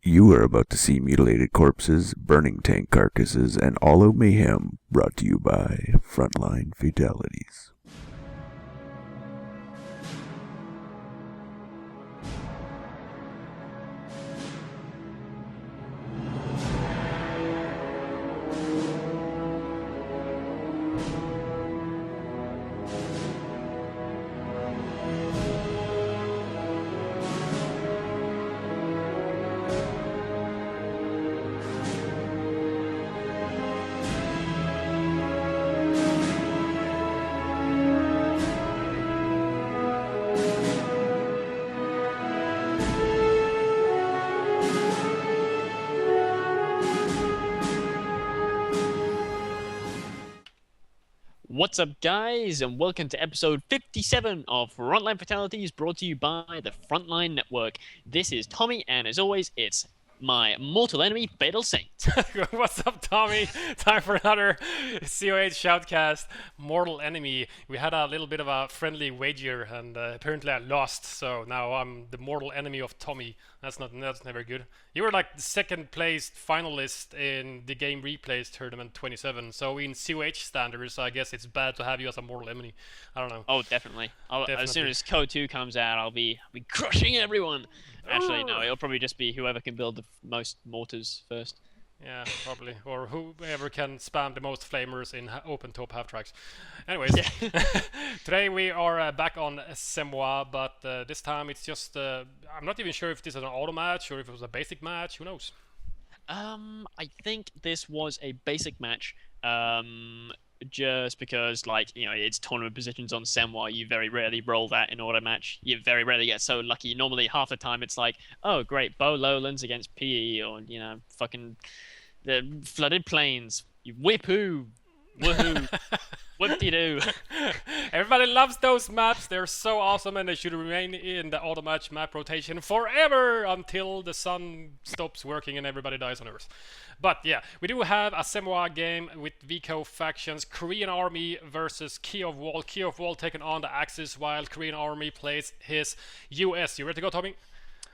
You are about to see mutilated corpses, burning tank carcasses, and all out mayhem brought to you by Frontline Fatalities. What's up, guys, and welcome to episode 57 of Frontline Fatalities, brought to you by the Frontline Network. This is Tommy, and as always, it's my mortal enemy, FatalSaint. What's up, Tommy? Time for another COH shoutcast. Mortal enemy. We had a little bit of a friendly wager, and apparently I lost. So now I'm the mortal enemy of Tommy. That's never good. You were like the second placed finalist in the Game Replays Tournament 27. So in COH standards, I guess it's bad to have you as a mortal enemy. I don't know. Oh, definitely. Definitely. As soon as KO2 comes out, I'll be crushing everyone. Actually, no, it'll probably just be whoever can build the most mortars first. Yeah, probably. Or whoever can spam the most flamers in open top half tracks. Anyways, today we are back on Semois, but this time it's just... I'm not even sure if this is an auto match or if it was a basic match. Who knows? I think this was a basic match. Just because, like, you know, it's tournament positions on Semois, you very rarely roll that in auto match. You very rarely get so lucky. Normally, half the time, it's like, oh, great, Bo Lowlands against PE, or, you know, fucking the flooded plains. You whip-hoo, woohoo, whoop-de-doo. Everybody loves those maps. They're so awesome, and they should remain in the auto match map rotation forever until the sun stops working and everybody dies on Earth. But yeah, we do have a Semois game with VCO factions, KoreanArmy versus KeyofWall. KeyofWall taking on the Axis while KoreanArmy plays his US. You ready to go, Tommy?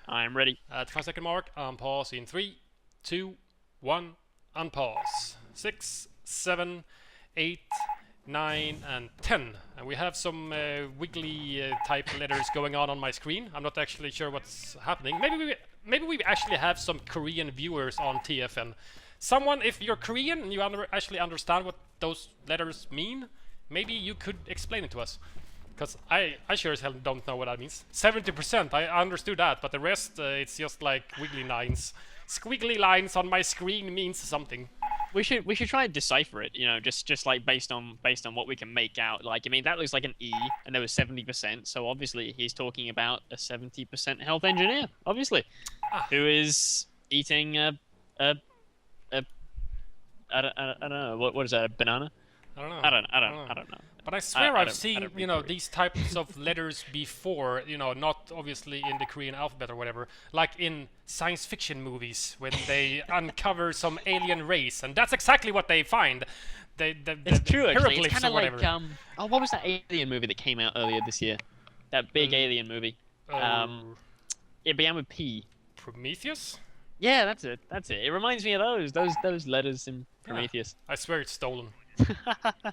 I'm ready. At the 5-second mark, unpause in 3, 2, 1, unpause. 6, 7, 8, 9, and 10. And we have some wiggly type letters going on my screen. I'm not actually sure what's happening. Maybe we actually have some Korean viewers on TFN. Someone, if you're Korean and you actually understand what those letters mean, maybe you could explain it to us. Because I sure as hell don't know what that means. 70%, I understood that, but the rest, it's just like wiggly lines. Squiggly lines on my screen means something. We should try and decipher it, you know, just like based on what we can make out. Like, I mean, that looks like an E, and there was 70%, so obviously he's talking about a 70% health engineer, obviously, who is eating I don't know, what is that, a banana? I don't know. I don't know. But I swear I've seen, you know, these types of letters before, you know, not obviously in the Korean alphabet or whatever, like in science fiction movies when they uncover some alien race, and that's exactly what they find. It's true, actually. It's kind of like, what was that alien movie that came out earlier this year? That big alien movie. It began with P. Prometheus? Yeah, that's it. It reminds me of those letters in Prometheus. Yeah, I swear it's stolen.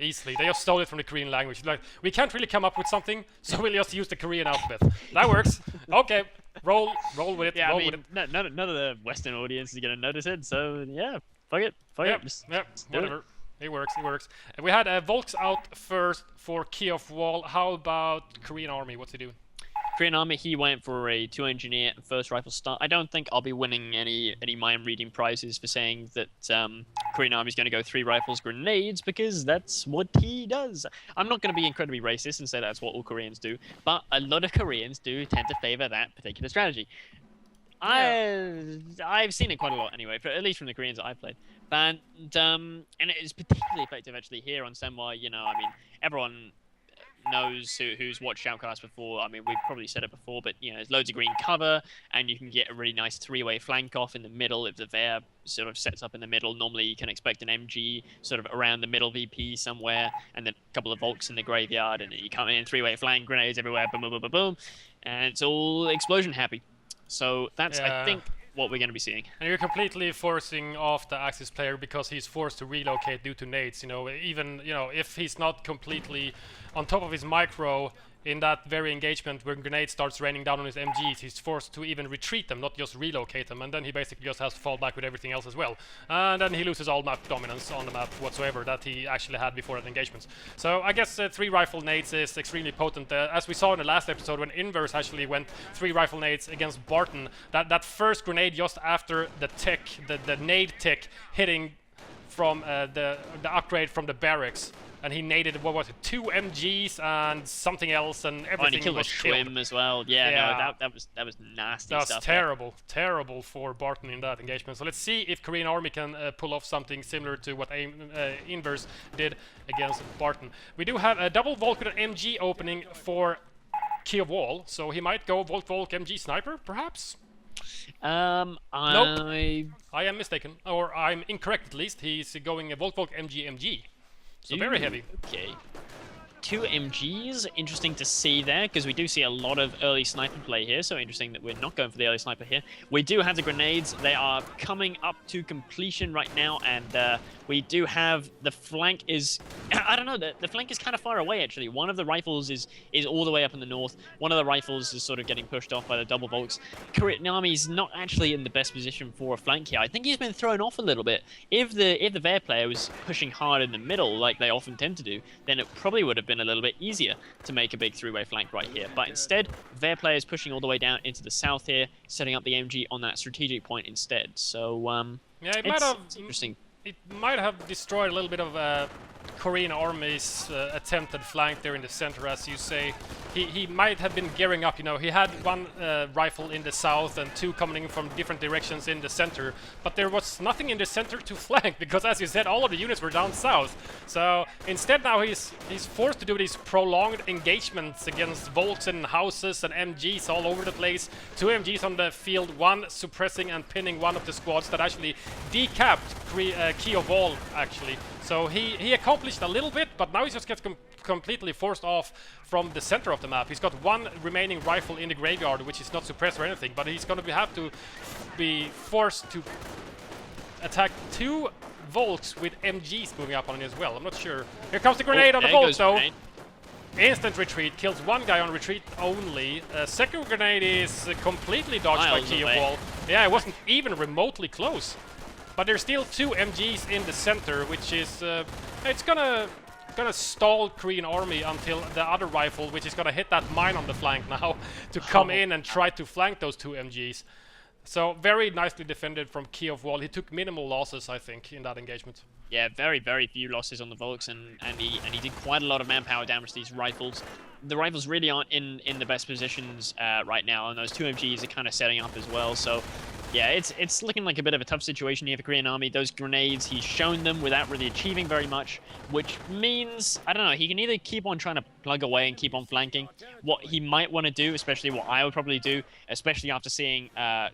Easily. They just stole it from the Korean language. Like, we can't really come up with something, so we'll just use the Korean alphabet. That works. Okay, roll with it. Yeah, roll I mean, with it. none of the Western audience is gonna notice it, so yeah, fuck it. Just Whatever. It works. And we had Volks out first for KeyofWall. How about KoreanArmy? What's he doing? KoreanArmy, he went for a 2-engineer first rifle start. I don't think I'll be winning any mind reading prizes for saying that KoreanArmy's going to go 3 rifles grenades, because that's what he does. I'm not going to be incredibly racist and say that's what all Koreans do, but a lot of Koreans do tend to favor that particular strategy. I've seen it quite a lot anyway, at least from the Koreans that I've played. And it is particularly effective actually here on Semois. You know, I mean, everyone knows who's watched Shoutcast before. I mean, we've probably said it before, but, you know, there's loads of green cover, and you can get a really nice 3-way flank off in the middle. If the Veer sort of sets up in the middle, normally you can expect an MG sort of around the middle VP somewhere, and then a couple of Volks in the graveyard, and you come in 3-way flank, grenades everywhere, boom, boom, boom, boom, boom, and it's all explosion happy. So that's, I think, what we're going to be seeing. And you're completely forcing off the Axis player because he's forced to relocate due to nades. You know, even if he's not completely on top of his micro in that very engagement where grenade starts raining down on his MGs, he's forced to even retreat them, not just relocate them, and then he basically just has to fall back with everything else as well. And then he loses all map dominance on the map whatsoever that he actually had before that engagement. So I guess 3 rifle nades is extremely potent. As we saw in the last episode when Inverse actually went 3 rifle nades against Barton, that first grenade just after the tick, the nade tick hitting from the upgrade from the barracks, and he naded, what was it, 2 MGs and something else, and everything and he killed was a Schwim as well. Yeah, Yeah. no, that was nasty That's stuff. terrible for Barton in that engagement. So let's see if KoreanArmy can pull off something similar to what Inverse did against Barton. We do have a double Volk with an MG opening for KeyofWall, so he might go Volk MG Sniper, perhaps? Nope. I am mistaken, or I'm incorrect at least. He's going a Volk MG. So very heavy. Okay. 2 MGs, interesting to see there, because we do see a lot of early sniper play here, so interesting that we're not going for the early sniper here. We do have the grenades. They are coming up to completion right now, and we do have the flank is... I don't know, the flank is kind of far away, actually. One of the rifles is all the way up in the north. One of the rifles is sort of getting pushed off by the double Volks. KoreanArmy's not actually in the best position for a flank here. I think he's been thrown off a little bit. If the Ver player was pushing hard in the middle, like they often tend to do, then it probably would have been a little bit easier to make a big 3-way flank right here. But instead, Ver player is pushing all the way down into the south here, setting up the MG on that strategic point instead. So, Yeah, it's interesting. It might have destroyed a little bit of KoreanArmy's attempted flank there in the center, as you say. He might have been gearing up, you know. He had 1 rifle in the south and 2 coming in from different directions in the center, but there was nothing in the center to flank because, as you said, all of the units were down south. So instead now he's forced to do these prolonged engagements against Volks and houses and MGs all over the place. 2 MGs on the field, 1 suppressing and pinning one of the squads that actually decapped KeyofWall, actually. So he accomplished a little bit, but now he just gets completely forced off from the center of the map. He's got 1 remaining rifle in the graveyard, which is not suppressed or anything, but he's going to have to be forced to attack 2 Volks with MGs moving up on it as well. I'm not sure. Here comes the grenade on the Volk, though. Instant retreat, kills 1 guy on retreat only. Second grenade is completely dodged by KeyofWall. Yeah, it wasn't even remotely close. But there's still 2 MGs in the center, which is it's gonna stall KoreanArmy until the other rifle, which is gonna hit that mine on the flank now, to come in and try to flank those 2 MGs. So very nicely defended from KeyofWall. He took minimal losses, I think, in that engagement. Yeah, very, very few losses on the Volks, and he did quite a lot of manpower damage to these rifles. The rifles really aren't in the best positions right now, and those 2 MGs are kind of setting up as well. So, yeah, it's looking like a bit of a tough situation here for KoreanArmy. Those grenades, he's shown them without really achieving very much, which means, I don't know, he can either keep on trying to plug away and keep on flanking. What he might want to do, especially what I would probably do, especially after seeing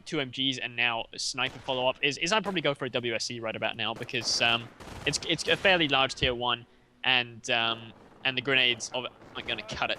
2 MGs and now a sniper follow-up, is I'd probably go for a WSC right about now, because it's a fairly large tier 1, and the grenades aren't going to cut it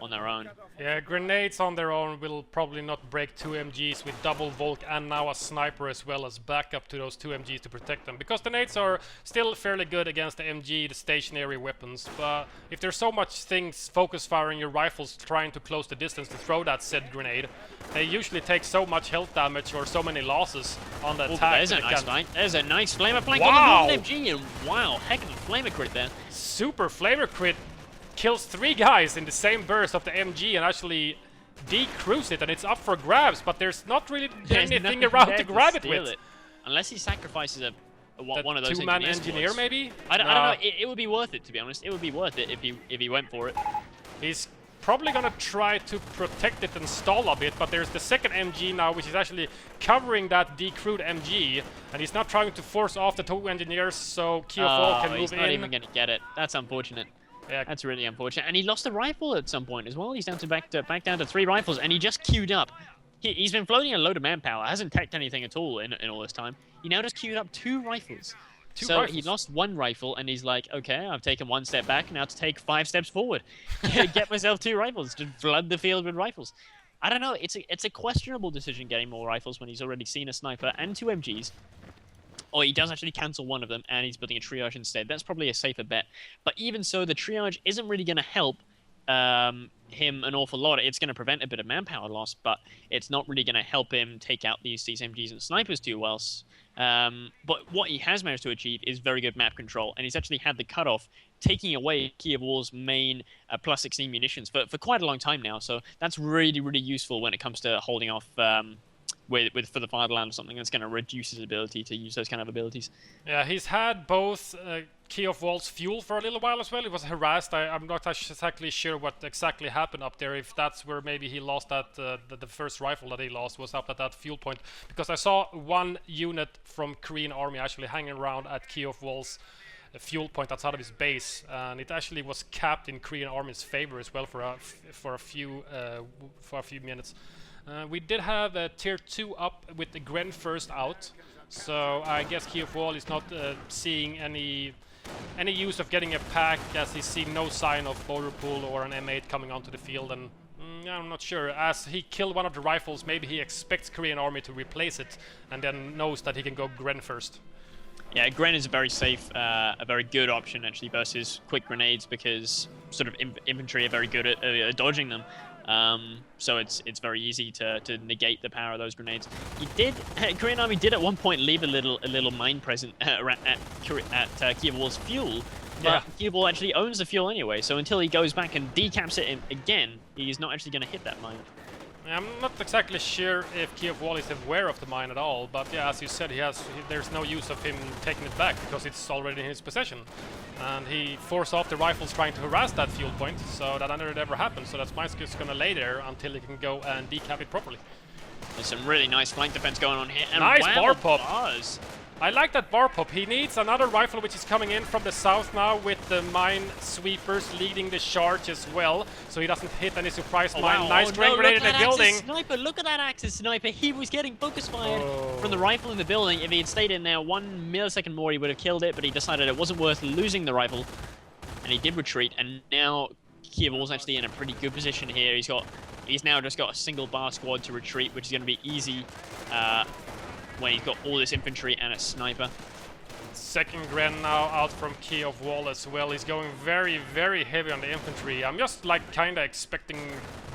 on their own. Yeah, grenades on their own will probably not break 2 MGs with double Volk and now a sniper as well as backup to those 2 MGs to protect them. Because the nades are still fairly good against the MG, the stationary weapons. But if there's so much things focus firing your rifles trying to close the distance to throw that said grenade, they usually take so much health damage or so many losses on the attack. There's a nice flank. There's a nice flamer flank Wow! on the MG, and wow, heck of a flamer crit there. Super flamer crit. Kills 3 guys in the same burst of the MG and actually decrews it, and it's up for grabs, but there's not really anything around to grab it with. Unless he sacrifices one of those 2-man engineer, maybe? I don't know. It would be worth it, to be honest. It would be worth it if he went for it. He's probably gonna try to protect it and stall a bit, but there's the second MG now, which is actually covering that decrewed MG, and he's not trying to force off the 2 engineers so KeyofWall can move in. He's not even gonna get it. That's unfortunate. Yeah. That's really unfortunate. And he lost a rifle at some point as well. He's down to back down to 3 rifles, and he just queued up. He's been floating a load of manpower. Hasn't teched anything at all in all this time. He now just queued up 2 rifles. So he lost 1 rifle, and he's like, okay, I've taken 1 step back, now to take 5 steps forward. Get myself 2 rifles, to flood the field with rifles. I don't know. It's a questionable decision getting more rifles when he's already seen a sniper and 2 MGs. Or he does actually cancel one of them and he's building a triage instead. That's probably a safer bet. But even so, the triage isn't really going to help him an awful lot. It's going to prevent a bit of manpower loss, but it's not really going to help him take out these MGs and snipers too well. But what he has managed to achieve is very good map control, and he's actually had the cutoff, taking away KeyofWall's main plus 16 munitions for quite a long time now. So that's really, really useful when it comes to holding off for the Fatherland or something that's going to reduce his ability to use those kind of abilities. Yeah, he's had both KeyofWall's fuel for a little while as well. He was harassed. I'm not exactly sure what exactly happened up there. If that's where maybe he lost that, the first rifle that he lost was up at that fuel point. Because I saw one unit from Korean Army actually hanging around at KeyofWall's fuel point outside of his base, and it actually was capped in Korean Army's favor as well for a few minutes. We did have a tier 2 up with the Gren first out, so I guess KeyofWall is not seeing any use of getting a pack, as he's seen no sign of border pool or an M8 coming onto the field, and I'm not sure. As he killed one of the rifles, maybe he expects Korean Army to replace it, and then knows that he can go Gren first. Yeah, Gren is a very safe, a very good option actually versus quick grenades, because sort of infantry are very good at dodging them. So it's very easy to negate the power of those grenades. Korean Army did at one point leave a little mine present at KeyofWall's fuel, but KeyofWall actually owns the fuel anyway. So until he goes back and decaps it again, he's not actually going to hit that mine. I'm not exactly sure if KeyofWall is aware of the mine at all, but yeah, as you said, there's no use of him taking it back because it's already in his possession. And he forced off the rifles trying to harass that fuel point, so that never happened. So that's Mine's just gonna lay there until he can go and decap it properly. There's some really nice flank defense going on here. And nice wow, bar pop. Bars. I like that bar pop. He needs another rifle which is coming in from the south now with the mine sweepers leading the charge as well, so he doesn't hit any surprise mine. Wow. Nice grain grenade in the building. Sniper, look at that Axis sniper. He was getting focus fired from the rifle in the building. If he had stayed in there 1 millisecond more, he would have killed it, but he decided it wasn't worth losing the rifle, and he did retreat. And now KeyofWall's actually in a pretty good position here. He's now just got a single bar squad to retreat, which is going to be easy when he's got all this infantry and a sniper. Second Gren now out from KeyofWall as well. He's going very, very heavy on the infantry. I'm just like kinda expecting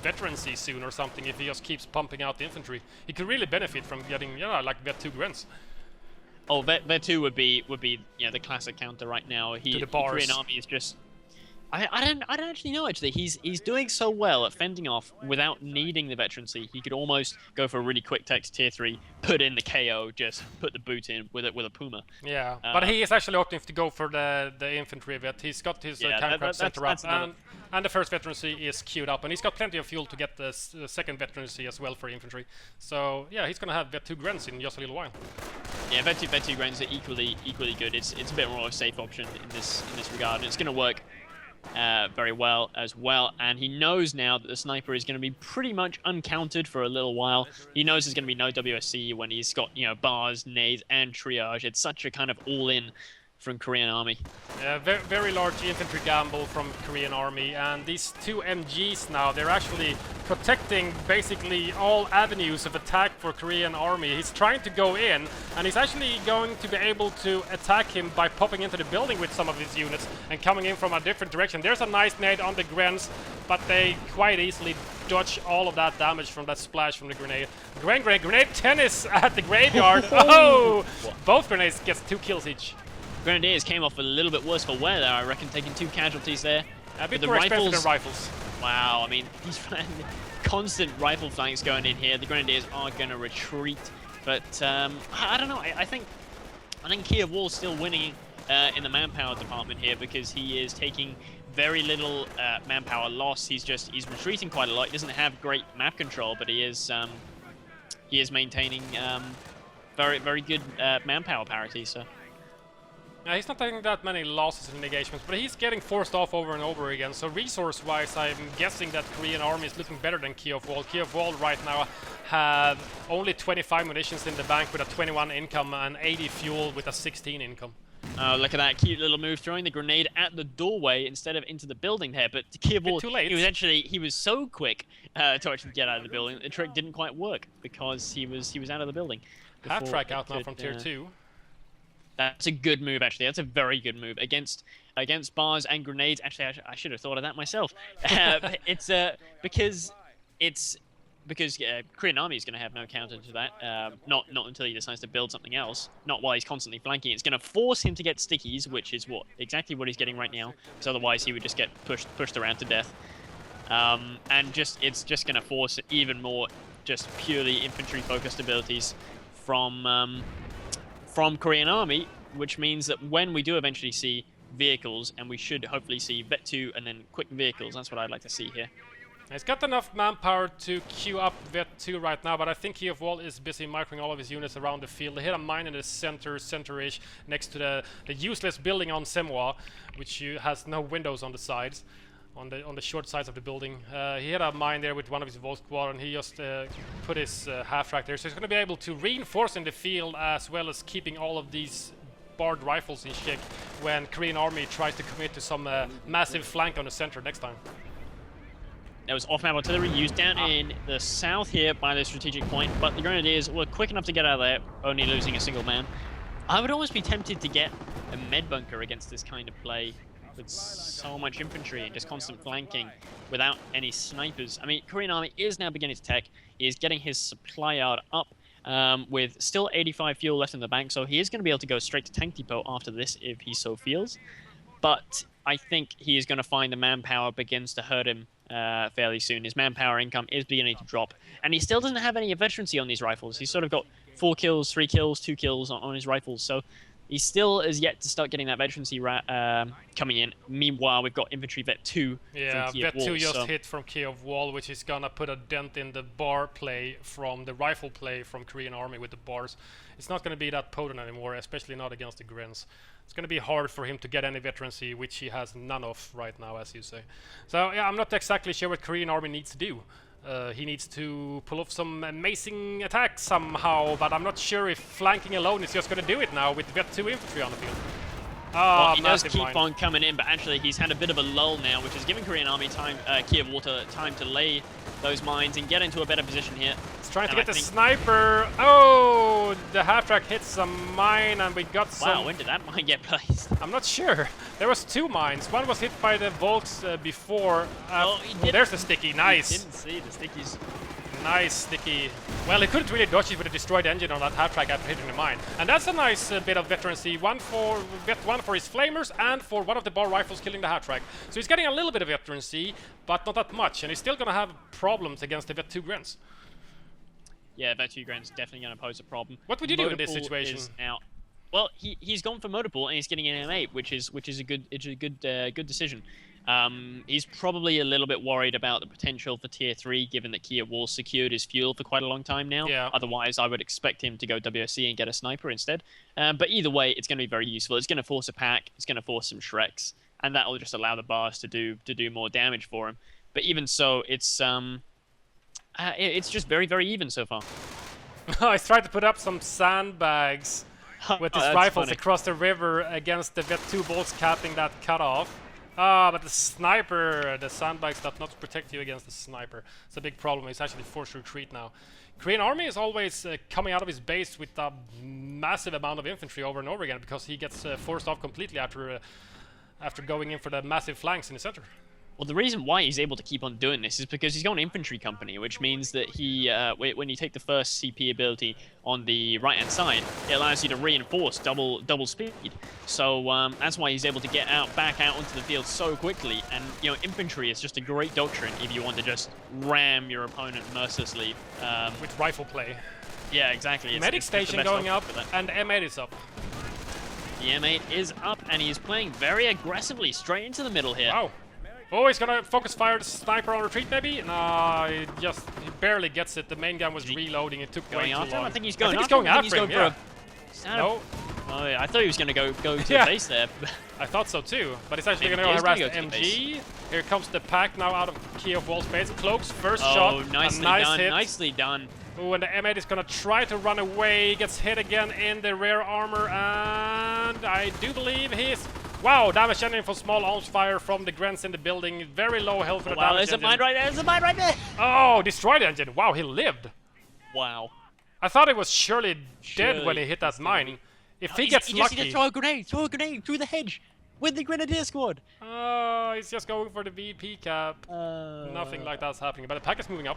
veterancy soon or something if he just keeps pumping out the infantry. He could really benefit from getting, like Vet 2 Grens. Oh, Vet 2 would be the classic counter right now. To the bars. Korean Army is just I don't actually know. Actually, he's doing so well at fending off without needing the veterancy. He could almost go for a really quick text tier 3, put in the KO, just put the boot in with a Puma. Yeah, but he is actually opting to go for the infantry vet. He's got his tank center up, and the first veterancy is queued up, and he's got plenty of fuel to get the second veterancy as well for infantry. So yeah, he's gonna have Vet 2 Grens in just a little while. Yeah, Vet 2 Grens are equally good. It's a bit more of a safe option in this regard, and it's gonna work very well as well. And he knows now that the sniper is going to be pretty much uncounted for a little while. He knows there's going to be no WSC when he's got bars, nades, and triage. It's such a kind of all-in from Korean Army. Yeah, very large infantry gamble from Korean Army, and these 2 MGs now, they're actually protecting basically all avenues of attack for Korean Army. He's trying to go in, and he's actually going to be able to attack him by popping into the building with some of his units and coming in from a different direction. There's a nice nade on the Grens, but they quite easily dodge all of that damage from that splash from the grenade. Grenade tennis at the graveyard. Oh! Both grenades gets 2 kills each. Grenadiers came off a little bit worse for wear there, I reckon, taking 2 casualties there. A bit more expensive than rifles. Wow, I mean, these constant rifle flanks going in here. The Grenadiers are going to retreat, but I don't know. I think KeyofWall's still winning in the manpower department here, because he is taking very little manpower loss. He's retreating quite a lot. He doesn't have great map control, but he is maintaining very, very good manpower parity. So. Yeah, he's not taking that many losses in engagements, but he's getting forced off over and over again. So resource-wise, I'm guessing that Korean Army is looking better than KeyofWall. KeyofWall right now have only 25 munitions in the bank with a 21 income and 80 fuel with a 16 income. Oh, look at that cute little move, throwing the grenade at the doorway instead of into the building there. But KeyofWall, too late. he was so quick to actually get out of the building. The trick didn't quite work because he was out of the building. Half-track out now from tier 2. That's a good move, actually. That's a very good move against bars and grenades. Actually, I should have thought of that myself. It's because KoreanArmy is going to have no counter to that. Not until he decides to build something else. Not while he's constantly flanking. It's going to force him to get stickies, which is exactly what he's getting right now. Because otherwise he would just get pushed around to death. And it's just going to force even more just purely infantry-focused abilities from KoreanArmy, which means that when we do eventually see vehicles, and we should hopefully see Vet 2 and then quick vehicles, that's what I'd like to see here. He's got enough manpower to queue up Vet 2 right now, but I think KeyofWall is busy microing all of his units around the field. They hit a mine in the center-ish, next to the useless building on Semwa, which has no windows on the sides, on the short sides of the building. He hit a mine there with one of his Volt Squad, and he just put his half-track there. So he's going to be able to reinforce in the field as well as keeping all of these barred rifles in check when KoreanArmy tries to commit to some massive flank on the center next time. There was off-map artillery used down in the south here by the strategic point, but the Grenadiers were quick enough to get out of there, only losing a single man. I would almost be tempted to get a med bunker against this kind of play with so much infantry and just constant flanking without any snipers. I mean, KoreanArmy is now beginning to tech. He is getting his supply yard up with still 85 fuel left in the bank, so he is going to be able to go straight to tank depot after this if he so feels. But I think he is going to find the manpower begins to hurt him fairly soon. His manpower income is beginning to drop, and he still doesn't have any veterancy on these rifles. He's sort of got 4 kills, 3 kills, 2 kills on his rifles, so he still is yet to start getting that veterancy coming in. Meanwhile, we've got Infantry Vet 2 yeah, from Vet 2 just so. hit from KeyofWall, which is gonna put a dent in the bar play from the rifle play from KoreanArmy with the bars. It's not gonna be that potent anymore, especially not against the Grens. It's going to be hard for him to get any veterancy, which he has none of right now, as you say. So, yeah, I'm not exactly sure what KoreanArmy needs to do. He needs to pull off some amazing attacks somehow, but I'm not sure if flanking alone is just going to do it now with Vet 2 infantry on the field. Well, he does keep on coming in, but actually he's had a bit of a lull now, which is giving KoreanArmy time, KeyofWall time to lay those mines and get into a better position here. He's trying to get the sniper. Oh, the half-track hits some mine, and we got some... Wow, when did that mine get placed? I'm not sure. There was 2 mines. One was hit by the Volks before. Oh, there's the sticky. Nice. He didn't see the stickies. Nice sticky. Well, he couldn't really dodge it with a destroyed engine on that half-track after hitting the mine. And that's a nice bit of veterancy. One for his flamers and for one of the bar rifles killing the half-track. So he's getting a little bit of veterancy, but not that much. And he's still going to have problems against the Vet 2 Grens. Yeah, Vet 2 Grens definitely going to pose a problem. What would you do in this situation? Well, he's gone for Motorpool and he's getting an M8, which is a good decision. He's probably a little bit worried about the potential for tier 3, given that KeyofWall secured his fuel for quite a long time now. Yeah. Otherwise, I would expect him to go WSC and get a sniper instead. But either way, it's going to be very useful. It's going to force a pack. It's going to force some Shreks, and that will just allow the bars to do more damage for him. But even so, it's just very, very even so far. He's tried to put up some sandbags with his rifles across the river against the Vet 2 bolts capping that cutoff. But the sniper, the sandbags does not protect you against the sniper. It's a big problem. He's actually forced to retreat now. KoreanArmy is always coming out of his base with a massive amount of infantry over and over again because he gets forced off completely after going in for the massive flanks in the center. Well, the reason why he's able to keep on doing this is because he's got an infantry company, which means that he, when you take the first CP ability on the right-hand side, it allows you to reinforce double speed. So that's why he's able to get back out onto the field so quickly. And infantry is just a great doctrine if you want to just ram your opponent mercilessly with rifle play. Yeah, exactly. Medic station going up, and M8 is up. The M8 is up, and he's playing very aggressively straight into the middle here. Wow. Oh, he's gonna focus fire the sniper on retreat, maybe? No, he barely gets it. The main gun was reloading. It took way too long. I think he's going after him. Yeah. No. Oh, yeah. I thought he was going to go to the Yeah. base there. I thought so too, but it's actually Maybe going to he is harass gonna the go to the MG. Here comes the pack now out of KeyofWall's base. Cloaks, first Oh, shot, nicely a nice done. hit. Nicely done. Oh, and the M8 is going to try to run away. Gets hit again in the rear armor, and I do believe he's... Wow, damage engine for small arms fire from the Grens in the building. Very low health for the Wow, damage there's a engine. mine right there. There's a mine right there. Oh, destroyed the engine. Wow, he lived. Wow. I thought he was surely dead when Surely he hit that he's gonna mine. be- If No, he he's- gets he just lucky... needs to throw a grenade through the hedge with the Grenadier squad. Oh, he's just going for the VP cap. Nothing like that's happening. But the pack is moving up.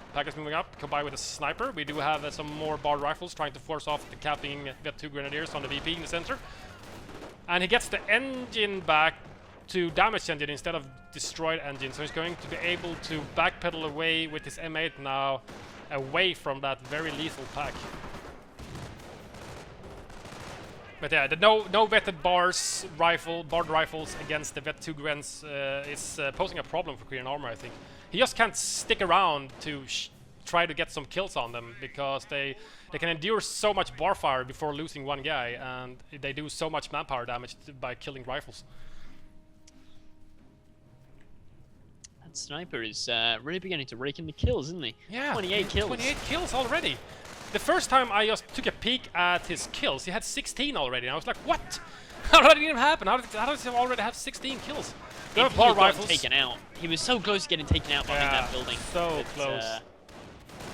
Combined with a sniper. We do have some more bar rifles trying to force off the capping Vet 2 Grenadiers on the VP in the center. And he gets the engine back to damage engine instead of destroyed engine. So he's going to be able to backpedal away with his M8 now, away from that very lethal pack. But yeah, the no vetted barred rifles against the Vet 2 Grens is posing a problem for KoreanArmy, I think. He just can't stick around to try to get some kills on them, because they can endure so much bar fire before losing one guy, and they do so much manpower damage by killing rifles. That sniper is really beginning to rake in the kills, isn't he? Yeah, 28 kills. 28 kills already. The first time I just took a peek at his kills, he had 16 already, and I was like, what? How did that even happen? How does he already have 16 kills? If he had gotten taken out, he was so close to getting taken out behind that building. So but, close.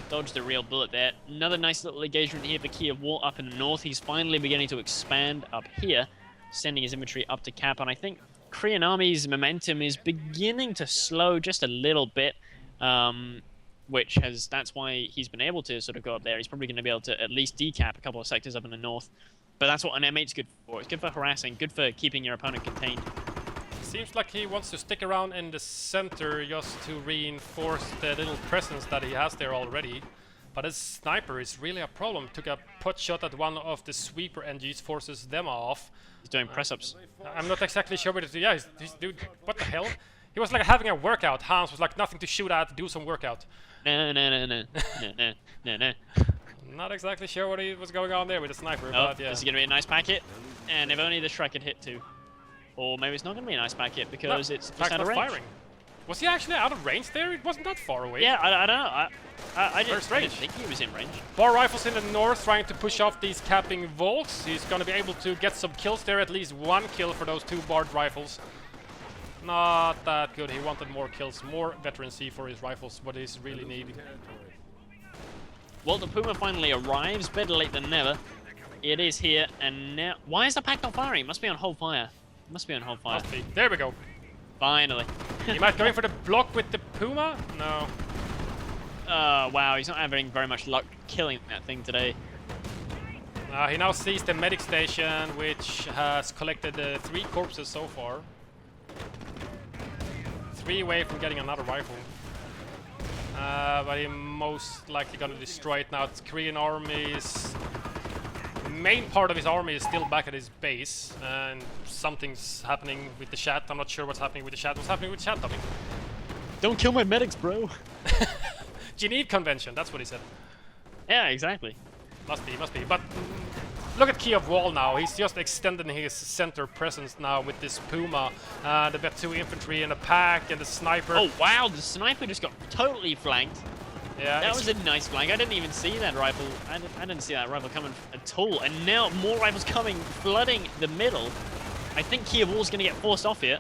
Dodged a real bullet there. Another nice little engagement here for KeyofWall up in the north. He's finally beginning to expand up here, sending his infantry up to cap, and I think KoreanArmy's momentum is beginning to slow just a little bit. That's why he's been able to sort of go up there. He's probably going to be able to at least decap a couple of sectors up in the north. But that's what an M8's good for. It's good for harassing, good for keeping your opponent contained. Seems like he wants to stick around in the center just to reinforce the little presence that he has there already. But his sniper is really a problem. Took a pot shot at one of the sweeper NGs, forces them off. He's doing press-ups. I'm not exactly sure what to do. Yeah, dude, what the hell? He was like having a workout. Hans was like, nothing to shoot at, do some workout. No. Not exactly sure what was going on there with the sniper, Oh, but yeah. this is going to be a nice packet. And if only the Shrek had hit too. Or maybe it's not going to be a nice packet because it's just out of range. Firing. Was he actually out of range there? It wasn't that far away. Yeah, I don't know. I didn't range. think he was in range. Bar rifles in the north trying to push off these capping volks. He's going to be able to get some kills there, at least one kill for those two barred rifles. Not that good. He wanted more kills, more veterancy for his rifles, what he's really needing. Well, the Puma finally arrives, better late than never. It is here, and now... Why is the pack not firing? It must be on hold fire. Must be on hold fire. Must be. There we go. Finally. He might go in for the block with the Puma? No. Wow, he's not having very much luck killing that thing today. He now sees the medic station, which has collected 3 corpses so far. 3 away from getting another rifle. But he's most likely gonna destroy it now. It's KoreanArmy's main part of his army is still back at his base, and something's happening with the chat. I'm not sure what's happening with the chat. What's happening with the chat, Tommy? Don't kill my medics, bro. Geneva Convention, that's what he said. Yeah, exactly. Must be. But look at KeyofWall now. He's just extending his center presence now with this Puma, the Vet 2 infantry and a pack and the sniper. Oh, wow, the sniper just got totally flanked. Yeah, That was a nice flank. I didn't even see that rifle. I didn't see that rifle coming at all. And now more rifles coming, flooding the middle. I think KeyofWall's going to get forced off here.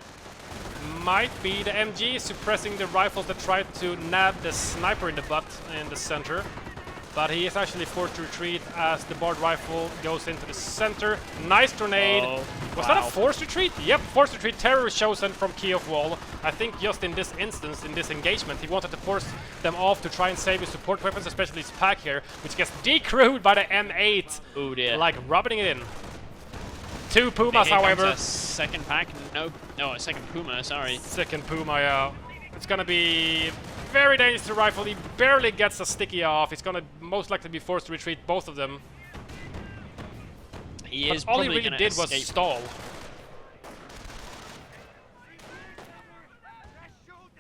might be the MG suppressing the rifles that tried to nab the sniper in the butt in the center. But he is actually forced to retreat as the barred rifle goes into the center. Nice grenade. Oh, Was that a forced retreat? Yep, forced retreat. Terror chosen from KeyofWall. I think just in this instance, in this engagement, he wanted to force them off to try and save his support weapons, especially his pack here, which gets decrewed by the M8. Oh dear. Like rubbing it in. 2 Pumas, Here comes however. a second pack. No, a second Puma, sorry. Second Puma, yeah. It's gonna be very dangerous to rifle. He barely gets a sticky off. He's gonna most likely be forced to retreat both of them. He But is all he probably really gonna did was escape. stall.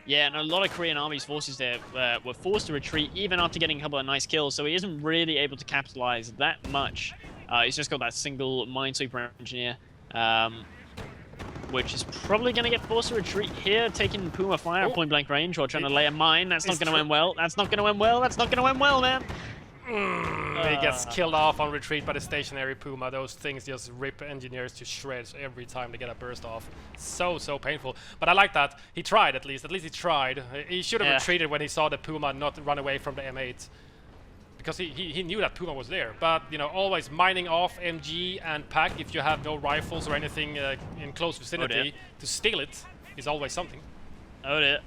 Yeah, and a lot of KoreanArmy's forces there were forced to retreat even after getting a couple of nice kills, so he isn't really able to capitalize that much He's just got that single Minesweeper engineer, which is probably going to get forced to retreat here, taking Puma fire at point blank range while trying to lay a mine. That's not going to end well. That's not going to end well. That's not going to end well, man. He gets killed off on retreat by the stationary Puma. Those things just rip engineers to shreds every time they get a burst off. So painful. But I like that. He tried at least. At least he tried. He should have retreated when he saw the Puma not run away from the M8. Because he knew that Puma was there. But, you know, always mining off MG and pack if you have no rifles or anything in close vicinity to steal it is always something. Oh dear.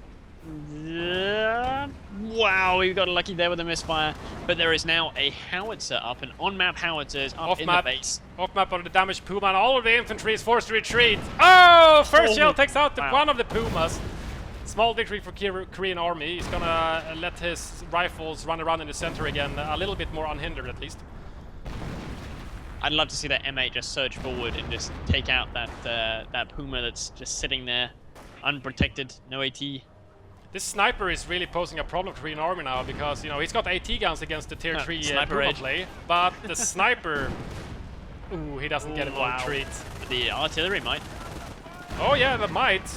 Wow, we got lucky there with a misfire, but there is now a howitzer up, an on-map howitzer is up in the base. Off-map on the damaged Puma, and all of the infantry is forced to retreat. Oh! First shell takes out one of the Pumas. Small victory for Korean Army. He's gonna let his rifles run around in the center again, a little bit more unhindered at least. I'd love to see that M8 just surge forward and just take out that Puma that's just sitting there, unprotected, no AT. This sniper is really posing a problem for Korean Army now because, you know, he's got AT guns against the tier 3 Puma play, but the sniper, ooh, he doesn't get it on retreat. The artillery might. Oh yeah, that might.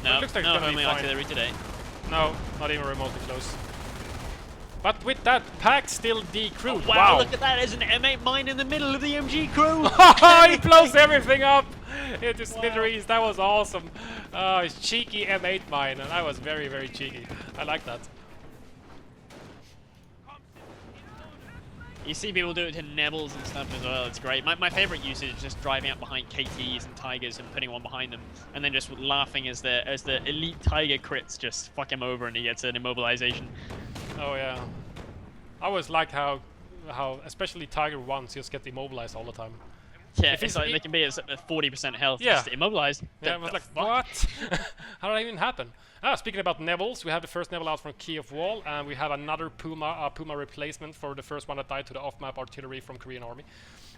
No, it looks like no, it's gonna only be fine. artillery today. No, not even remotely close. But with that, pack still decrewed. Oh, wow, look at that! There's an M8 mine in the middle of the MG crew. He blows everything up into smithereens. That was awesome. His cheeky M8 mine, and that was very, very cheeky. I like that. You see people do it to Nebels and stuff as well. It's great. My favorite use is just driving up behind KTs and Tigers and putting one behind them, and then just laughing as the elite Tiger crits just fuck him over and he gets an immobilization. Oh yeah. I always liked how especially Tiger 1s just get immobilized all the time. Yeah, it's like they can be at 40% health, just immobilized. Yeah, I was like, what? How did that even happen? Speaking about Nevils, we have the first Neville out from KeyofWall, and we have another Puma replacement for the first one that died to the off-map artillery from Korean Army.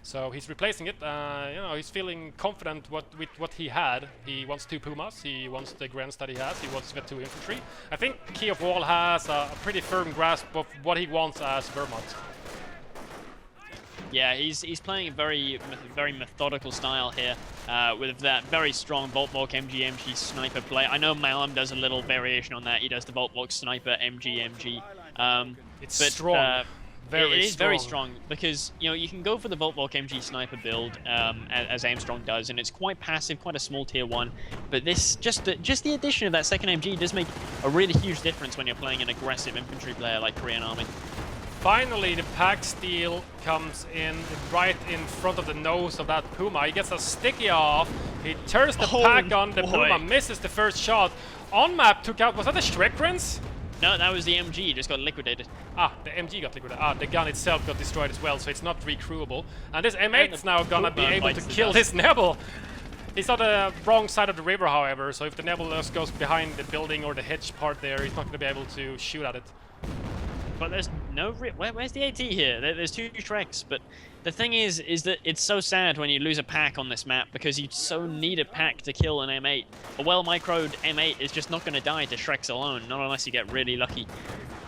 So he's replacing it. You know, he's feeling confident with what he had. He wants 2 Pumas. He wants the grants that he has. He wants to get 2 infantry. I think KeyofWall has a pretty firm grasp of what he wants as Vermont. Yeah, he's playing a very methodical style here, with that very strong Volt Bulk MG sniper play. I know Malum does a little variation on that. He does the Volt Bulk sniper MG. It's strong. It is very strong because, you know, you can go for the Volt Bulk MG sniper build as Armstrong does, and it's quite passive, quite a small tier 1. But this just the addition of that second MG does make a really huge difference when you're playing an aggressive infantry player like Korean Army. Finally, the pack steal comes in right in front of the nose of that Puma. He gets a sticky off. He turns the pack on. The Puma misses the first shot. On map took out. Was that the Shrek Prince? No, that was the MG. It just got liquidated. The MG got liquidated. The gun itself got destroyed as well, so it's not recrewable. And this M8 is now gonna be able to kill this Nebel. He's on the wrong side of the river, however, so if the Nebel just goes behind the building or the hedge part there, he's not gonna be able to shoot at it. But there's no... Where's the AT here? There's 2 Shreks, but the thing is that it's so sad when you lose a pack on this map because you so need a pack to kill an M8. A well-microed M8 is just not going to die to Shreks alone, not unless you get really lucky.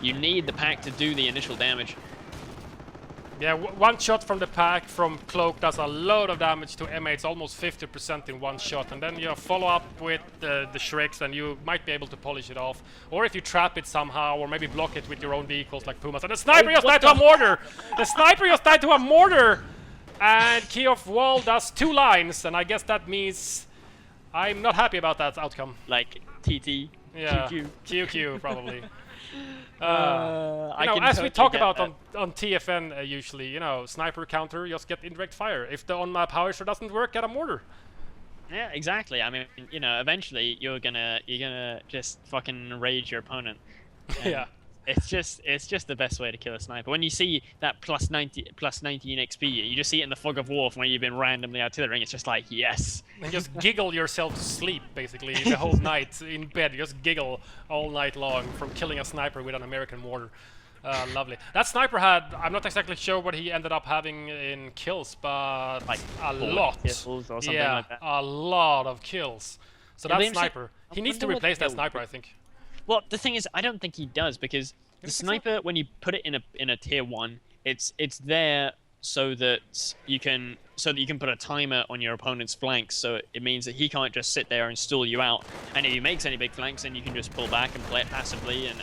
You need the pack to do the initial damage. Yeah, one shot from the pack from Cloak does a lot of damage to M8s, almost 50% in one shot. And then you follow up with the Shreks and you might be able to polish it off. Or if you trap it somehow, or maybe block it with your own vehicles like Pumas. And the sniper just died to a mortar! The sniper just died to a mortar! And KeyofWall does 2 lines, and I guess that means I'm not happy about that outcome. Like TT, yeah, QQ. QQ probably. You know, as we talk about on TFN usually, you know, sniper counter, just get indirect fire. If the on-map howitzer doesn't work, get a mortar. Yeah, exactly. I mean, you know, eventually you're gonna just fucking rage your opponent. Yeah. It's just the best way to kill a sniper. When you see that plus 19 XP, you just see it in the fog of war from where you've been randomly artillerying. It's just like, yes. And just giggle yourself to sleep, basically, the whole night in bed. You just giggle all night long from killing a sniper with an American mortar. Lovely. That sniper had, I'm not exactly sure what he ended up having in kills, but like a lot. Kills or something like that. A lot of kills. So that sniper, he needs to replace that sniper, I think. Well, the thing is, I don't think he does because the sniper, when you put it in a tier 1, it's there so that you can put a timer on your opponent's flanks. So it means that he can't just sit there and stall you out. And if he makes any big flanks, then you can just pull back and play it passively, and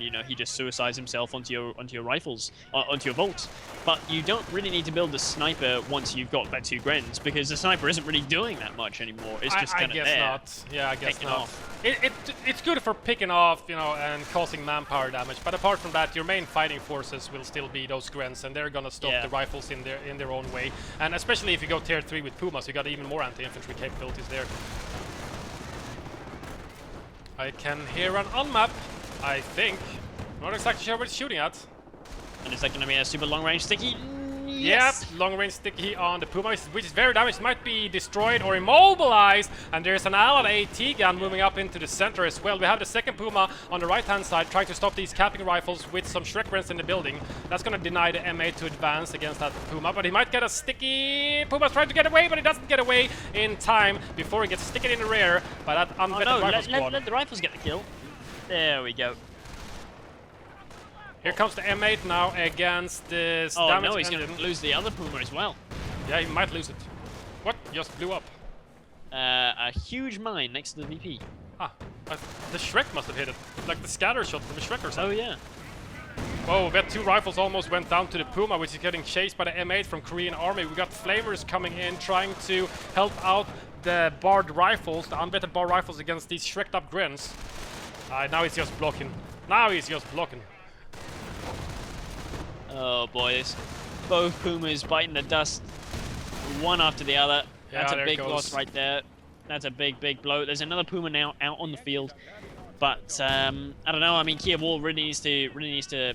you know, he just suicides himself onto your rifles, onto your vaults. But you don't really need to build the sniper once you've got that 2 Grens, because the sniper isn't really doing that much anymore. It's just kind of there. I guess not. Yeah, I guess not. Off. It's good for picking off, you know, and causing manpower damage. But apart from that, your main fighting forces will still be those Grens, and they're gonna stop the rifles in their own way. And especially if you go tier 3 with Pumas, you got even more anti-infantry capabilities there. I can hear an unmap, I think. Not exactly sure what it's shooting at. And is that going to be a super long-range sticky? Yes. Yep, long-range sticky on the Puma, which is very damaged. Might be destroyed or immobilized. And there's an allied AT gun moving up into the center as well. We have the second Puma on the right-hand side trying to stop these capping rifles with some Shrek Grens in the building. That's going to deny the M8 to advance against that Puma, but he might get a sticky. Puma's trying to get away, but he doesn't get away in time before he gets sticky in the rear by that unvetted rifle squad. Let the rifles get the kill. There we go. Here comes the M8 now against this damage. Oh no, he's going to lose the other Puma as well. Yeah, he might lose it. What? Just blew up. A huge mine next to the VP. Ah, the Shrek must have hit it. Like the scatter shot from the Shrek or something. Oh yeah. Oh, that 2 rifles almost went down to the Puma, which is getting chased by the M8 from KoreanArmy. We got flamers coming in, trying to help out the barred rifles, the unvetted barred rifles against these Shreked up Grens. Now he's just blocking. Now he's just blocking. Oh boys, both Pumas biting the dust, one after the other. Yeah, that's a big loss right there. That's a big blow. There's another Puma now out on the field, but I don't know. I mean, KeyofWall really needs to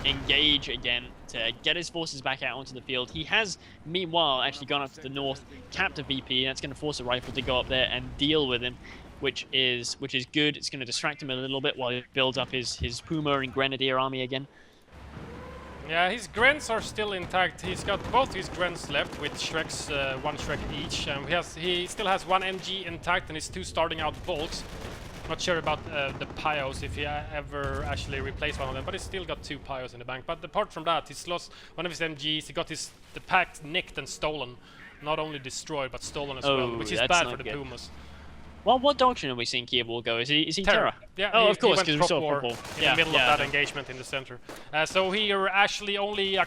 engage again to get his forces back out onto the field. He has, meanwhile, actually gone up to the north, capped a VP, and that's going to force a rifle to go up there and deal with him, which is good. It's going to distract him a little bit while he builds up his Puma and Grenadier army again. Yeah, his Grens are still intact. He's got both his Grens left with Shreks, 1 Shrek each. He still has 1 MG intact and his 2 starting out bolts. Not sure about the Pios, if he ever actually replaced one of them, but he's still got 2 Pios in the bank. But apart from that, he's lost one of his MGs. He got the pack nicked and stolen. Not only destroyed, but stolen as well, which is bad for the Pumas. Well, what direction are we seeing KeyofWall go? Is he Terra? Yeah, oh, of course, because we saw War purple. in the middle of that engagement in the center. So here actually only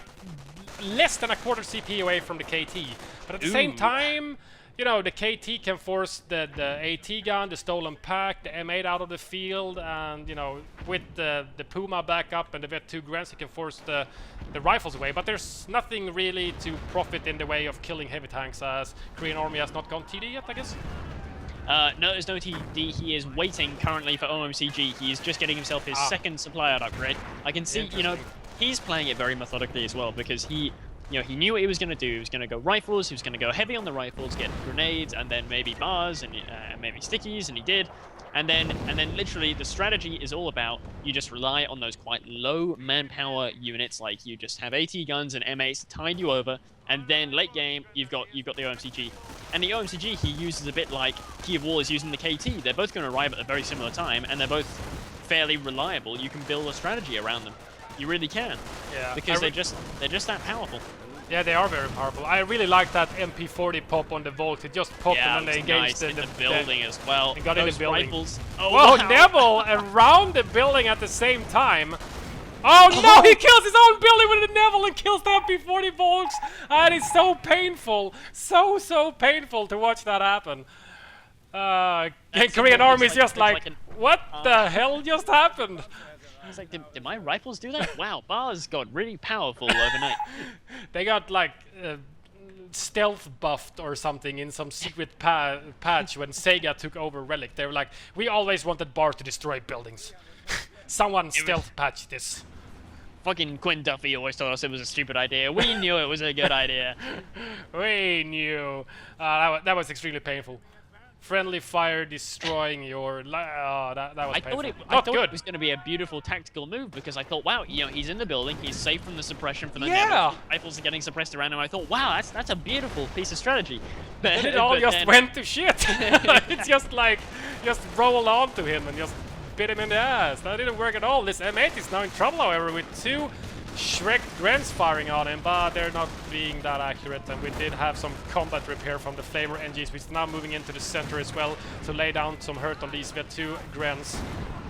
less than a quarter CP away from the KT. But at the same time, you know, the KT can force the AT gun, the stolen pack, the M8 out of the field, and you know, with the Puma back up and the Vet 2 Grens, he can force the rifles away. But there's nothing really to profit in the way of killing heavy tanks, as KoreanArmy has not gone TD yet, I guess. No, there's no TD. He is waiting currently for OMCG. He is just getting himself his second supply out upgrade. I can see, you know, he's playing it very methodically as well, because he knew what he was going to do. He was going to go rifles. He was going to go heavy on the rifles, get grenades, and then maybe bars and maybe stickies, and he did. And then literally the strategy is all about you just rely on those quite low manpower units, like you just have AT guns and M8s to tide you over, and then late game you've got the OMCG. And the OMCG he uses a bit like KeyofWall is using the KT. They're both going to arrive at a very similar time, and they're both fairly reliable. You can build a strategy around them. You really can. Yeah. Because they're just that powerful. Yeah, they are very powerful. I really like that MP40 pop on the Volt. It just popped and then they engaged in the building as well. And got in the building. Rifles. Oh, whoa, wow. Neville around the building at the same time. Oh no, he kills his own building with a Neville and kills the MP40 Volks. And it's so painful. So painful to watch that happen. KoreanArmy is just like what the hell just happened? It's like, did my rifles do that? Wow, bars got really powerful overnight. They got like stealth buffed or something in some secret patch when Sega took over Relic. They were like, we always wanted bar to destroy buildings. Someone stealth patched this. Fucking Quinn Duffy always told us it was a stupid idea. We knew it was a good idea. We knew. That was extremely painful. Friendly fire destroying your... that was painful. I thought it was going to be a beautiful tactical move, because I thought, wow, you know, he's in the building, he's safe from the suppression from the Neville. Rifles are getting suppressed around him. I thought, wow, that's a beautiful piece of strategy. But it all just went to shit. It's just like, just rolled onto him and just bit him in the ass. That didn't work at all. This M8 is now in trouble, however, with 2 Shrek Grens firing on him, but they're not being that accurate, and we did have some combat repair from the Flamer NGs, which is now moving into the center as well to lay down some hurt on these Vet2 Grens.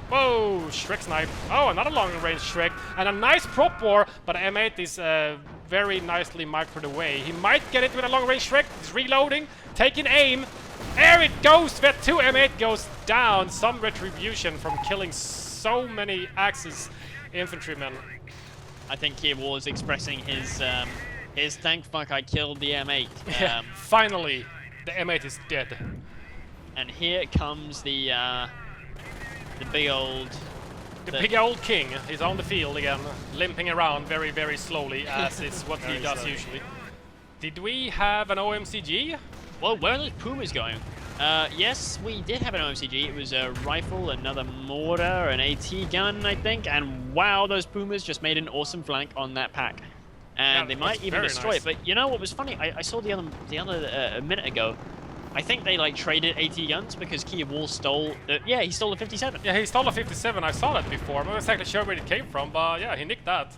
Whoa, Shrek snipe. Oh, another long-range Shrek, and a nice prop war, but M8 is very nicely microed away. He might get it with a long-range Shrek. He's reloading, taking aim. There it goes! Vet2 M8 goes down. Some retribution from killing so many Axis infantrymen. I think KeyofWall is expressing his thank fuck I killed the M8. Yeah, finally, the M8 is dead. And here comes the big old... The big old king is on the field again, limping around very, very slowly, as is what he does usually. Did we have an OMCG? Well, where are those Pumas going? Yes, we did have an OMCG. It was a rifle, another mortar, an AT gun, I think. And wow, those Pumas just made an awesome flank on that pack. And they might even destroy it. But you know what was funny? I saw the other a minute ago. I think they like traded AT guns because KeyofWall stole. He stole a 57. Yeah, he stole a 57. I saw that before. I'm not exactly sure where it came from, but yeah, he nicked that.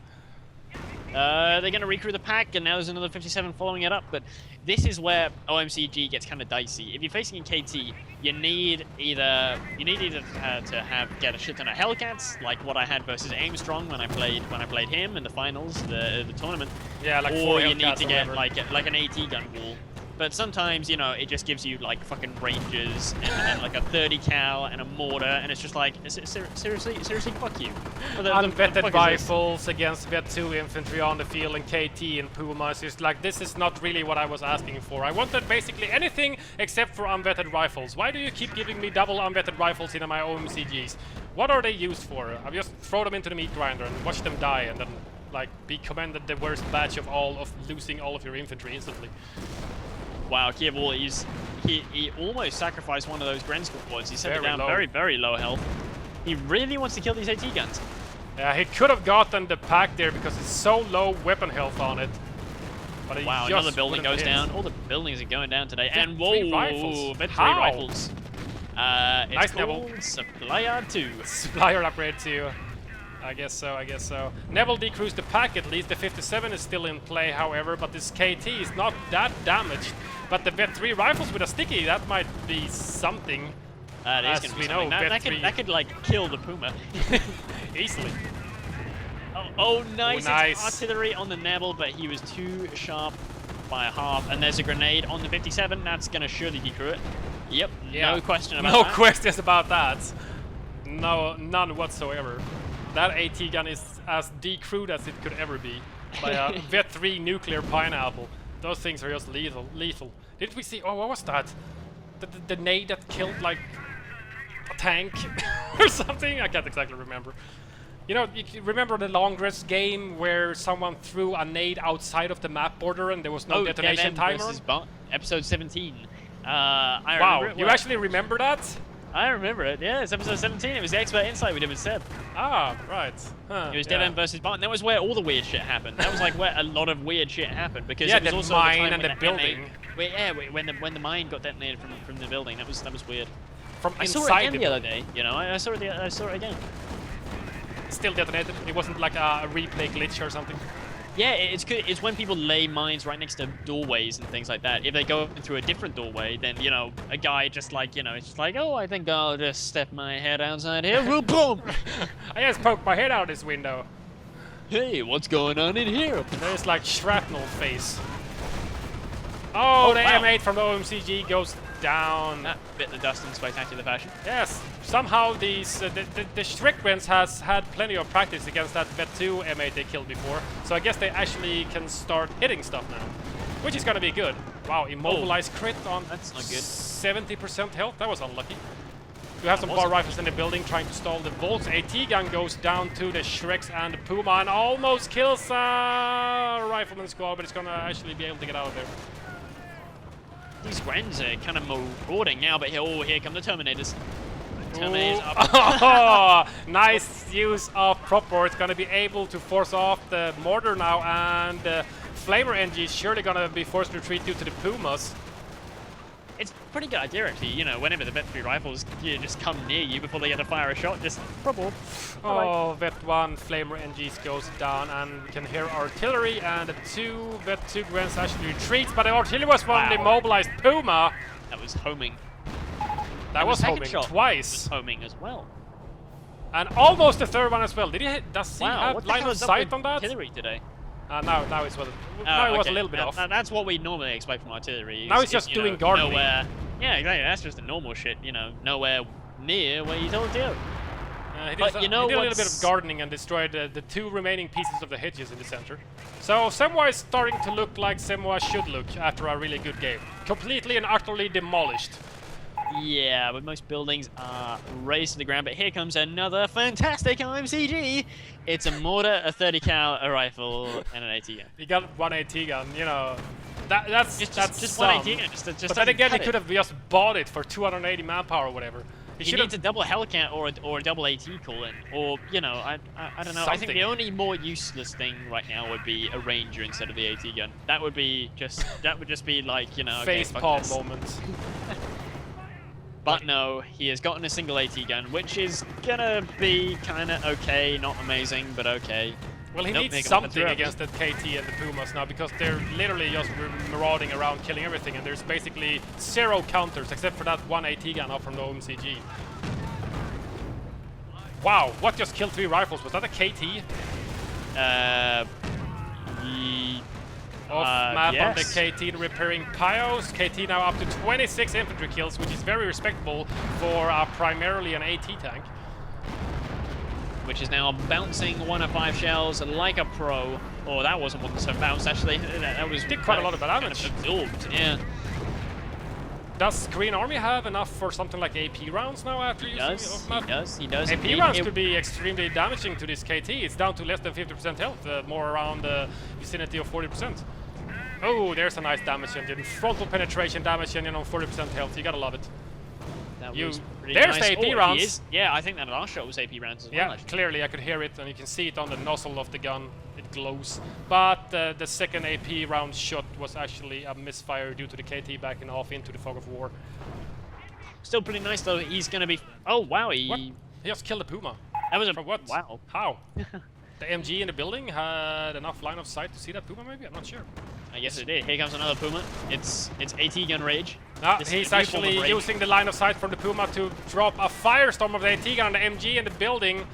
They're going to recrew the pack, and now there's another 57 following it up. But this is where OMCG gets kind of dicey. If you're facing a KT, you need either to get a shit ton of Hellcats, like what I had versus Aimstrong when I played him in the finals, the tournament. Yeah, like or you need to get like an AT gun wall. But sometimes, you know, it just gives you like fucking Rangers and like a 30 cal and a mortar, and it's just like, seriously, fuck you. Unvetted rifles against Vet2 infantry on the field and KT and Pumas. It's like, this is not really what I was asking for. I wanted basically anything except for unvetted rifles. Why do you keep giving me double unvetted rifles in my OMCGs? What are they used for? I just throw them into the meat grinder and watch them die, and then like be commended the worst batch of losing all of your infantry instantly. Wow, KeyofWall, he almost sacrificed one of those Gren squads. He sent it down low. very, very low health. He really wants to kill these AT guns. Yeah, he could have gotten the pack there because it's so low weapon health on it. But he wow, just another building goes down. All the buildings are going down today. And whoa, rifles. Vet3 rifles. It's nice called Neville. Supplier 2. Supplier upgrade 2. I guess so. Neville decreased the pack at least. The 57 is still in play, however, but this KT is not that damaged. But the Vet3 rifles with a sticky, that might be something. As we know, that could like kill the Puma. Easily. Oh, nice. Nice. It's artillery on the Neville, but he was too sharp by a half. And there's a grenade on the 57. That's going to surely decrew it. Yep, yeah. No question about that. No questions about that. No, none whatsoever. That AT gun is as decrewed as it could ever be by a Vet3 nuclear pineapple. Those things are just lethal. Did we see? Oh, what was that? The nade that killed like a tank or something? I can't exactly remember. You know, you remember the Longrest game where someone threw a nade outside of the map border and there was no detonation timer? Episode 17. Wow, you actually remember that? I remember it, yeah, it's episode 17. It was the expert insight we did with Seb. Ah, right. Huh, it was Devon versus Barton. That was where all the weird shit happened. That was like where a lot of weird shit happened because yeah, it was the also mine the and the building. When the mine got detonated from the building, that was weird. From I saw it again the other day. You know, I saw it again. Still detonated. It wasn't like a replay glitch or something. Yeah, it's good. It's when people lay mines right next to doorways and things like that. If they go through a different doorway, then, you know, a guy just like, you know, it's just like, oh, I think I'll just step my head outside here. Boom! I just poked my head out this window. Hey, what's going on in here? There's like shrapnel face. Oh, the M8 from the OMCG goes down. That bit the dust in spectacular fashion. Yes, somehow these the Strickbens has had plenty of practice against that Vet2 M8 they killed before, so I guess they actually can start hitting stuff now, which is gonna be good. Wow, immobilized crit on that's not good. 70% health. That was unlucky. You have some bar rifles in the building trying to stall the bolts. AT gun goes down to the Shreks and the Puma and almost kills a Rifleman squad, but it's gonna actually be able to get out of there. These Grens are kind of marauding now, but here come the Terminators. Terminators up. Oh, nice use of prop war. It's going to be able to force off the mortar now, and the Flamer NG is surely going to be forced to retreat due to the Pumas. it's a pretty good idea, actually. You know, whenever the Vet 3 rifles just come near you before they get to fire a shot, just probably. Oh, Vet 1 Flamer NGs goes down, and we can hear artillery, and the 2 Vet 2 Gwens actually retreats, but the artillery was from the mobilized Puma. That was homing. That was homing twice. Was homing as well. And almost the third one as well. Did he hit? Does he Wow, have line of sight on that? Artillery today. Now it's now it was a little bit off. That's what we normally expect from artillery. Now he's just doing gardening. Nowhere, yeah, exactly. That's just the normal shit. You know, nowhere near where you told to go. He did a little bit of gardening and destroyed the 2 remaining pieces of the hedges in the center. So Semwa is starting to look like Semwa should look after a really good game. Completely and utterly demolished. Yeah, but most buildings are razed to the ground. But here comes another fantastic OMCG. It's a mortar, a 30 cal, a rifle, and an AT gun. He got one AT gun, you know. That's just one AT gun. But then again, he could have just bought it for 280 manpower or whatever. He needs a double Hellcat or a double AT call-in, or you know, I don't know. Something. I think the only more useless thing right now would be a Ranger instead of the AT gun. That would just be like, you know, face palm moment. But no, he has gotten a single AT gun, which is gonna be kind of okay, not amazing, but okay. Well, he needs something against the KT and the Pumas now, because they're literally just marauding around, killing everything, and there's basically 0 counters except for that 1 AT gun up from the OMCG. Wow, what just killed 3 rifles? Was that a KT? Off map on the KT repairing Pios. KT now up to 26 infantry kills, which is very respectable for primarily an AT tank. Which is now bouncing 1 of 5 shells like a pro. Oh, that wasn't one so bounced actually. That was did quite a lot of damage. Kind of absorbed, yeah. Does KoreanArmy have enough for something like AP rounds now after using off map? He does. AP rounds could be extremely damaging to this KT. It's down to less than 50% health, more around the vicinity of 40%. Oh, there's a nice damage engine. Frontal penetration damage engine on 40% health. You gotta love it. There's nice. The AP rounds. Yeah, I think that last shot was AP rounds as well. Yeah, clearly I could hear it, and you can see it on the nozzle of the gun. It glows. But the second AP round shot was actually a misfire due to the KT backing off into the fog of war. Still pretty nice though. He's gonna be. Oh wow, What? He just killed the Puma. That was a. From what? Wow. How? The MG in the building had enough line of sight to see that Puma, maybe? I'm not sure. I guess it did. Here comes another Puma. It's AT gun rage. He's actually using the line of sight from the Puma to drop a firestorm of the AT gun on the MG in the building.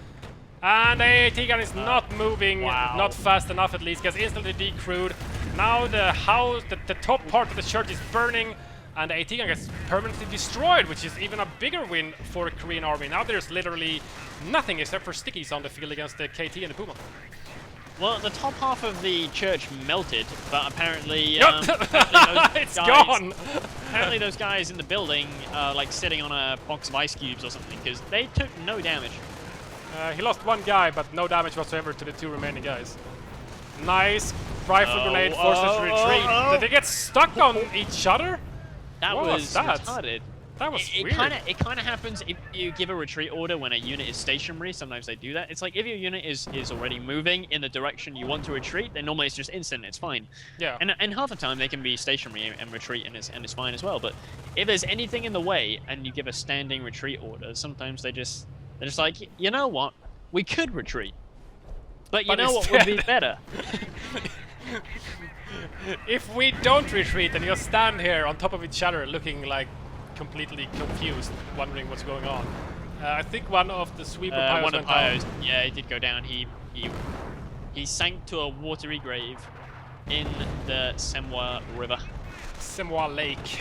And the AT gun is not moving, not fast enough at least, gets instantly decrewed. Now the house, the top part of the church is burning, and the AT gun gets permanently destroyed, which is even a bigger win for the KoreanArmy. Now there's literally nothing except for stickies on the field against the KT and the Puma. Well, the top half of the church melted, but apparently, it's gone. Apparently, those guys in the building are like sitting on a box of ice cubes or something, because they took no damage. He lost 1 guy, but no damage whatsoever to the 2 remaining guys. Nice rifle grenade forces retreat. Did they get stuck on each other? That was retarded. That was weird. It kind of happens if you give a retreat order when a unit is stationary. Sometimes they do that. It's like if your unit is already moving in the direction you want to retreat, then normally it's just instant. It's fine. Yeah. And half the time they can be stationary and retreat, and it's fine as well. But if there's anything in the way and you give a standing retreat order, sometimes they're just like, you know what, we could retreat, but you know what would be better. If we don't retreat and you'll stand here on top of each other looking like completely confused, wondering what's going on. I think one of the sweeper Pios one of went down. Pios, yeah, he did go down. He sank to a watery grave in the Semwa River. Semwa Lake.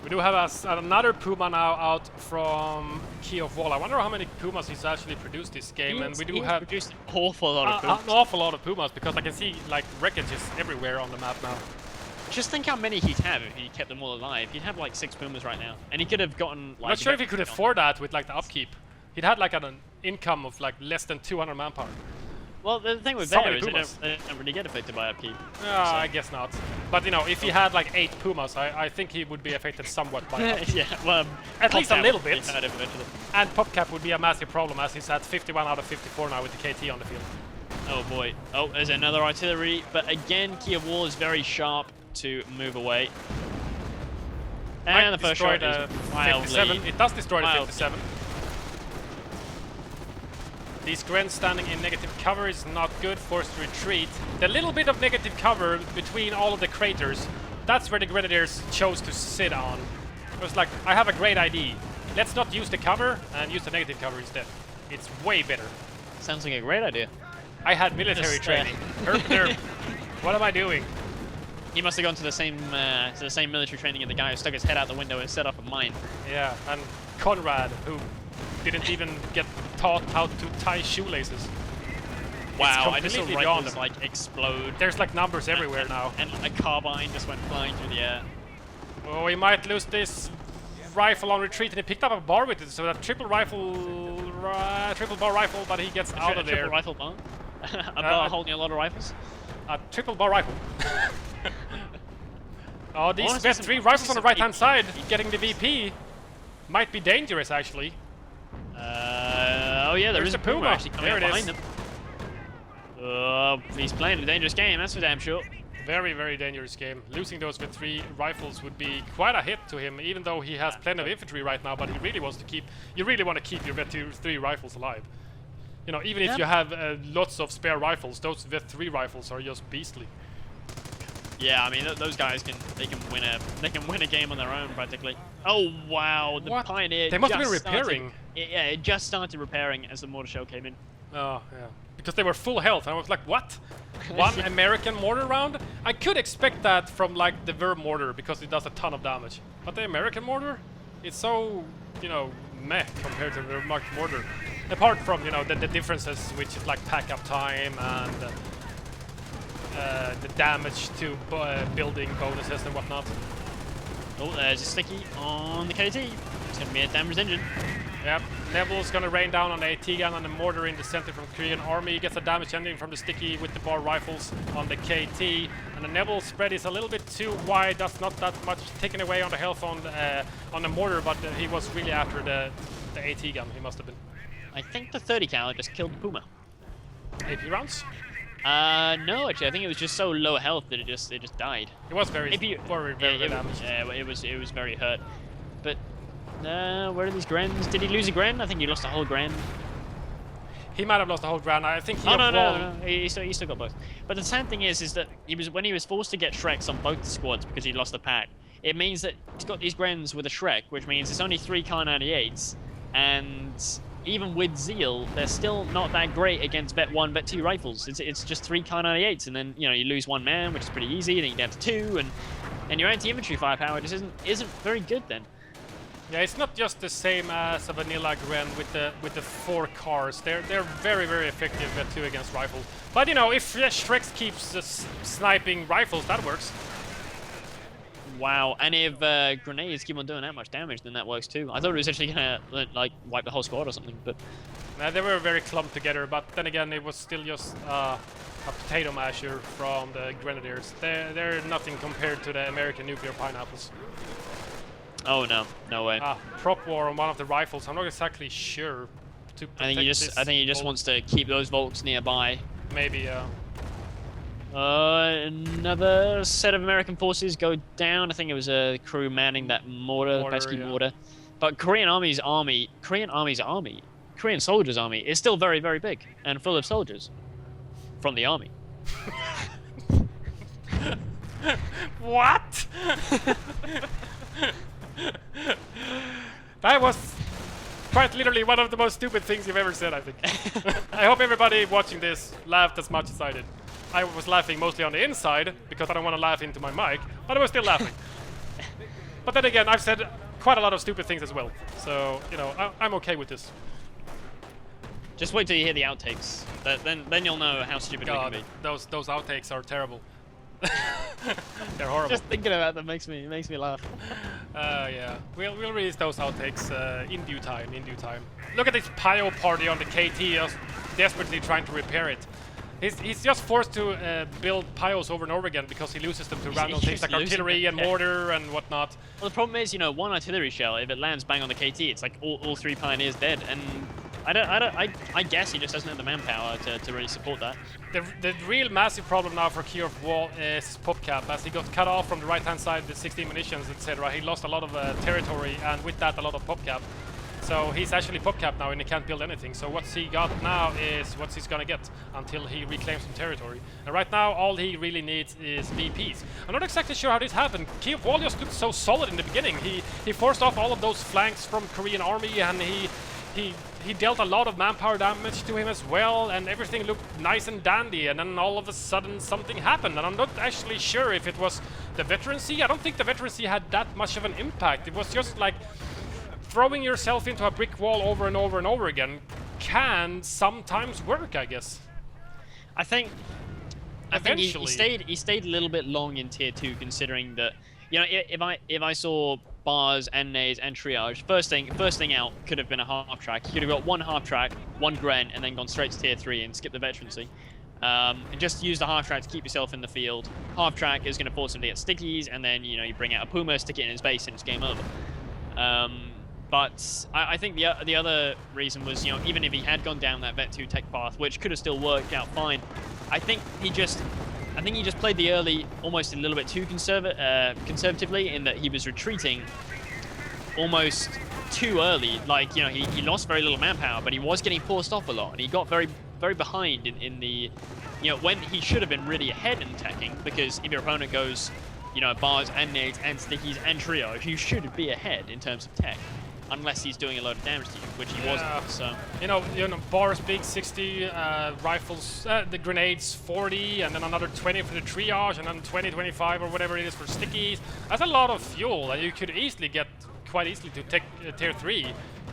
We do have another Puma now out from KeyofWall. I wonder how many Pumas he's actually produced this game, and we do have produced an awful lot of Pumas. An awful lot of Pumas, because I can see like wreckages everywhere on the map now. Just think how many he'd have if he kept them all alive. He'd have like 6 Pumas right now, and he could have gotten. Like, I'm not sure if he could afford that with like the upkeep. He'd had like an income of like less than 200 manpower. Well, the thing with Banter is they don't really get affected by upkeep. I guess not. But you know, if he had like 8 Pumas, I think he would be affected somewhat by upkeep. Yeah, well, at least a little bit. Eventually. And PopCap would be a massive problem, as he's at 51 out of 54 now with the KT on the field. Oh boy. Oh, there's another artillery, but again, KeyofWall is very sharp to move away. And the first destroy shot the is wildly... 57. It does destroy the wildly. 57. These Grens standing in negative cover is not good, forced to retreat. The little bit of negative cover between all of the craters, that's where the Grenadiers chose to sit on. It was like, I have a great idea. Let's not use the cover and use the negative cover instead. It's way better. Sounds like a great idea. I had military training. Herp, what am I doing? He must have gone to the same military training as the guy who stuck his head out the window and set off a mine. Yeah, and Conrad, who didn't even get taught how to tie shoelaces. Wow, I just saw completely beyond rifles them. like explode. There's like numbers everywhere now. And a carbine just went flying through the air. Oh, we might lose this rifle on retreat, and he picked up a bar with it, so that triple bar rifle, but he gets out of there. Triple rifle bar? A bar holding a lot of rifles? A triple bar rifle. Oh, these Honestly, best 3 rifles on the right-hand side, getting the VP, might be dangerous actually. Oh yeah, there There's is a a Puma Puma. actually coming There up it behind is. them. He's playing a dangerous game, that's for damn sure. Very, very dangerous game. Losing those with 3 rifles would be quite a hit to him, even though he has plenty of infantry right now, but he really wants to keep... You really want to keep your Vet-3 rifles alive. You know, even if you have lots of spare rifles, those Vet-3 rifles are just beastly. Yeah, I mean those guys can win a game on their own practically. Oh wow, the What? Pioneer. They must have been just started- repairing. Yeah, it just started repairing as the mortar shell came in. Oh, yeah. Because they were full health, and I was like, what? One American mortar round? I could expect that from like the Verb mortar, because it does a ton of damage. But the American mortar? It's so, you know, meh compared to the Mark mortar. Apart from, you know, the differences, which is like pack-up time and the damage to building bonuses and whatnot. Oh, there's a sticky on the KT. It's going to be a damaged engine. Yep, Neville's gonna rain down on the AT gun and the mortar in the center from KoreanArmy. He gets a damage ending from the sticky with the bar rifles on the KT. And the Neville spread is a little bit too wide. That's not that much taken away on the health on the mortar, but he was really after the AT gun. He must have been. I think the 30 cal just killed the Puma. AP rounds? No, actually, I think it was just so low health that it just died. It was very damaged. Yeah, it was very hurt. But where are these Grens? Did he lose a Gren? I think he lost a whole Gren. He might have lost the whole ground. I think he no. He still got both. But the sad thing is that when he was forced to get Shreks on both the squads because he lost the pack, it means that he's got these Grens with a Shrek, which means it's only 3 Kar 98s, and even with Zeal, they're still not that great against Vet 1, Vet 2 rifles. It's just 3 Kar 98s, and then you lose 1 man, which is pretty easy. Then you get down to 2, and your anti-infantry firepower just isn't very good then. Yeah, it's not just the same as a vanilla Gren with the 4 cars. They're very, very effective at 2 against rifles. But you know, if Shreks keeps sniping rifles, that works. Wow, and if grenades keep on doing that much damage, then that works too. I thought it was actually gonna like wipe the whole squad or something, but They were very clumped together. But then again, it was still just a potato masher from the Grenadiers. They're nothing compared to the American nuclear pineapples. oh no way. Prop war on one of the rifles. I'm not exactly sure. I think he just wants to keep those Volks nearby. Maybe. Another set of American forces go down. I think it was a crew manning that mortar, pesky mortar. But Korean soldiers' army is still very, very big and full of soldiers from the army. What? That was quite literally one of the most stupid things you've ever said, I think. I hope everybody watching this laughed as much as I did. I was laughing mostly on the inside because I don't want to laugh into my mic, but I was still laughing. But then again, I've said quite a lot of stupid things as well, so you know I'm okay with this. Just wait till you hear the outtakes. Then you'll know how stupid we can be. Those outtakes are terrible. They're horrible. Just thinking about them makes me laugh. Yeah, we'll release those outtakes in due time. Look at this Pio party on the KT, just desperately trying to repair it. He's just forced to build Pios over and over again because he loses them to random things like artillery and mortar and whatnot. Well, the problem is, one artillery shell, if it lands bang on the KT, it's like all 3 Pioneers dead. And I guess he just doesn't have the manpower to really support that. The real massive problem now for KeyofWall is PopCap, as he got cut off from the right-hand side with 16 munitions, etc. He lost a lot of territory, and with that a lot of PopCap. So he's actually PopCap now, and he can't build anything. So what he got now is what he's gonna get until he reclaims some territory. And right now, all he really needs is VPs. I'm not exactly sure how this happened. KeyofWall just looked so solid in the beginning. He forced off all of those flanks from Korean Army, and he dealt a lot of manpower damage to him as well, and everything looked nice and dandy. And then all of a sudden, something happened, and I'm not actually sure if it was the veterancy. I don't think the veterancy had that much of an impact. It was just like throwing yourself into a brick wall over and over and over again can sometimes work, I guess. I think he stayed a little bit long in tier 2, considering that, you know, if I saw bars and nades and triage, first thing out could have been a half track. You could have got one half track, one Gren, and then gone straight to tier 3 and skip the veterancy. And just use the half track to keep yourself in the field. Half track is going to force him to get stickies, and then, you know, you bring out a Puma, stick it in his base, and it's game over. But I think the other reason was, you know, even if he had gone down that Vet 2 tech path, which could have still worked out fine, I think he just played the early almost a little bit too conservatively, in that he was retreating almost too early. Like, you know, he lost very little manpower, but he was getting forced off a lot, and he got very, very behind in the, you know, when he should have been really ahead in attacking, because if your opponent goes, you know, bars and nades and stickies and triage, you should be ahead in terms of tech. Unless he's doing a lot of damage to you, which he wasn't. So you know, bars big 60, rifles, the grenades 40, and then another 20 for the triage, and then 20, 25 or whatever it is for stickies. That's a lot of fuel, and you could easily get quite easily to take tier 3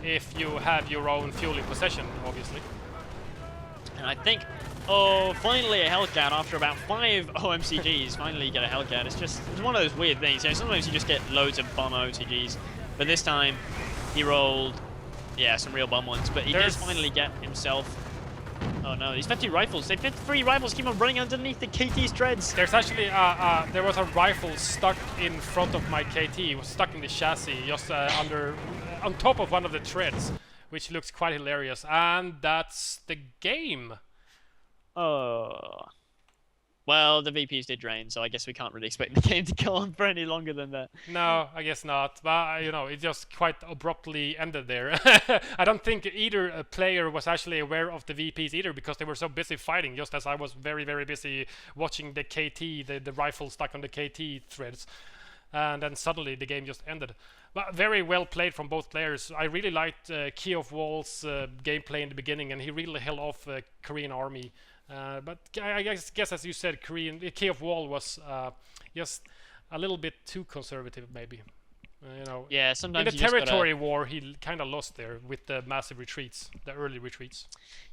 if you have your own fuel in possession, obviously. And I think, oh, finally a Hellcat after about 5 OMCGs. Finally you get a Hellcat. It's one of those weird things. You know, sometimes you just get loads of bum OMCGs, but this time he rolled, yeah, some real bum ones, but he does finally get himself. Oh no, these 50 rifles. They 53 rifles keep on running underneath the KT's treads. There's actually there was a rifle stuck in front of my KT. It was stuck in the chassis, just on top of one of the treads, which looks quite hilarious. And that's the game. Oh. Well, the VPs did drain, so I guess we can't really expect the game to go on for any longer than that. No, I guess not. But, you know, it just quite abruptly ended there. I don't think either player was actually aware of the VPs either, because they were so busy fighting, just as I was very, very busy watching the KT, the rifle stuck on the KT threads. And then suddenly the game just ended. But very well played from both players. I really liked KeyofWall's gameplay in the beginning, and he really held off Korean Army. But I guess, as you said, KeyofWall was just a little bit too conservative, maybe. You know, yeah, sometimes in the territory war, he kind of lost there with the massive retreats, the early retreats.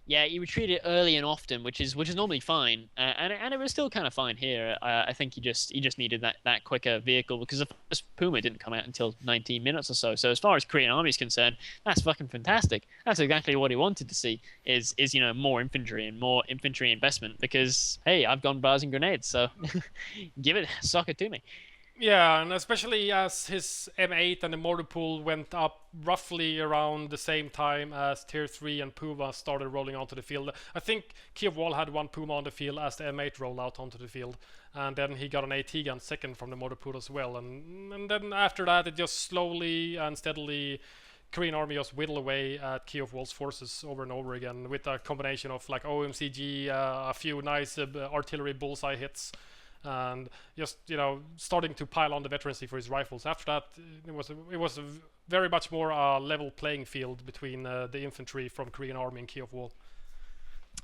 Yeah, he retreated early and often, which is normally fine, and it was still kind of fine here. I think he just needed that quicker vehicle, because the first Puma didn't come out until 19 minutes or so. So as far as Korean Army is concerned, that's fucking fantastic. That's exactly what he wanted to see. Is you know, more infantry and more infantry investment, because hey, I've gone bars and grenades, so give it, sock it to me. Yeah, and especially as his M8 and the mortar pool went up roughly around the same time as Tier 3 and Puma started rolling onto the field. I think KeyofWall had one Puma on the field as the M8 rolled out onto the field, and then he got an AT gun second from the mortar pool as well. And then after that, it just slowly and steadily, Korean Army just whittled away at KeyofWall's forces over and over again with a combination of like OMCG, a few nice artillery bullseye hits, and just, you know, starting to pile on the veterancy for his rifles. After that, it was a very much more level playing field between the infantry from Korean Army and KeyofWall.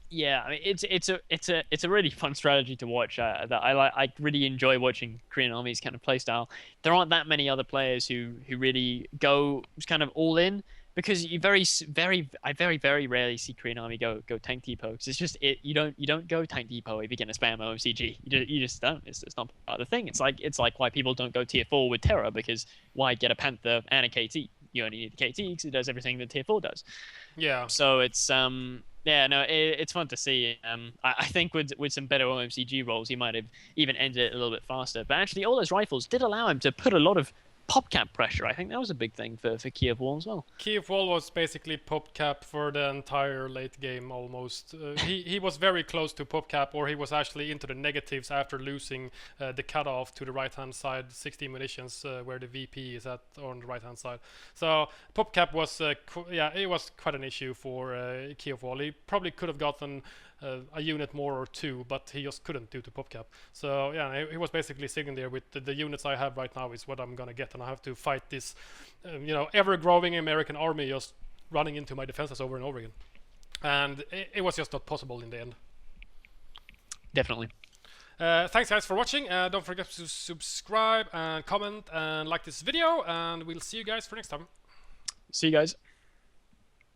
Yeah, I mean, it's a really fun strategy to watch. That I really enjoy watching Korean Army's kind of playstyle. There aren't that many other players who really go kind of all in, because I very rarely see Korean Army go tank depot, because it's just you don't go tank depot if you're gonna spam OMCG. You just don't. It's not part of the thing. It's like why people don't go tier 4 with Terror, because why get a Panther and a KT? You only need the KT because it does everything that tier 4 does. Yeah. So it's yeah, no, it's fun to see. I think with some better OMCG rolls, he might have even ended it a little bit faster. But actually, all those rifles did allow him to put a lot of PopCap pressure. I think that was a big thing for KeyofWall as well. KeyofWall was basically PopCap for the entire late game almost. He was very close to PopCap, or he was actually into the negatives after losing the cutoff to the right hand side, 60 munitions, where the VP is at on the right hand side. So PopCap was it was quite an issue for KeyofWall. He probably could have gotten a unit more or two, but he just couldn't due to PopCap. So yeah, he was basically sitting there with the units I have right now is what I'm gonna get, and I have to fight this, ever-growing American army just running into my defenses over and over again. And it was just not possible in the end. Definitely. Thanks guys for watching. Don't forget to subscribe and comment and like this video, and we'll see you guys for next time. See you guys.